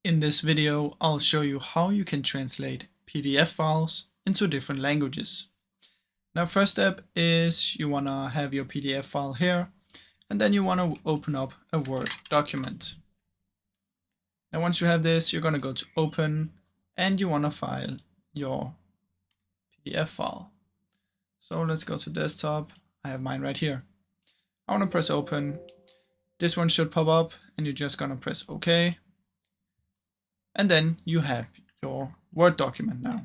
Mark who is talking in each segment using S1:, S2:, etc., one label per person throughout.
S1: In this video, I'll show you how you can translate PDF files into different languages. Now, first step is you want to have your PDF file here, and then you want to open up a Word document. Now, once you have this, you're going to go to Open, and you want to file your PDF file. So let's go to Desktop. I have mine right here. I want to press Open. This one should pop up, and you're just going to press OK. And then you have your Word document now.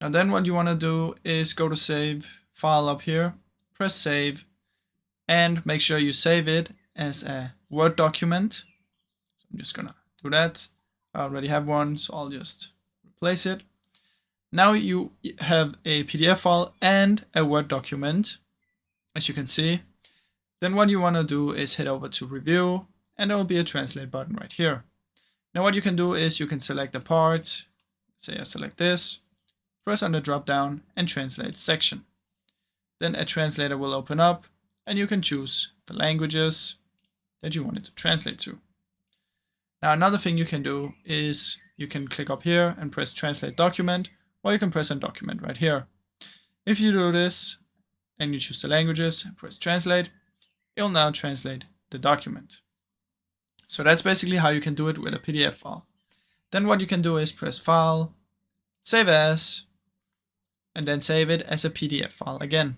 S1: Now then what you want to do is go to Save File up here, press Save, and make sure you save it as a Word document. So I'm just gonna do that. I already have one, so I'll just replace it. Now you have a PDF file and a Word document, as you can see. Then what you want to do is head over to Review, and there will be a Translate button right here. Now what you can do is you can select a part, say I select this, press on the drop down and translate section. Then a translator will open up and you can choose the languages that you want it to translate to. Now another thing you can do is you can click up here and press translate document, or you can press on document right here. If you do this and you choose the languages, press translate, it'll now translate the document. So that's basically how you can do it with a PDF file. Then what you can do is press File, Save As, and then save it as a PDF file again.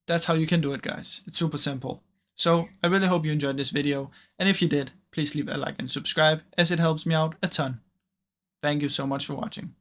S1: That's how you can do it, guys. It's super simple. So I really hope you enjoyed this video, and if you did, please leave a like and subscribe, as it helps me out a ton. Thank you so much for watching.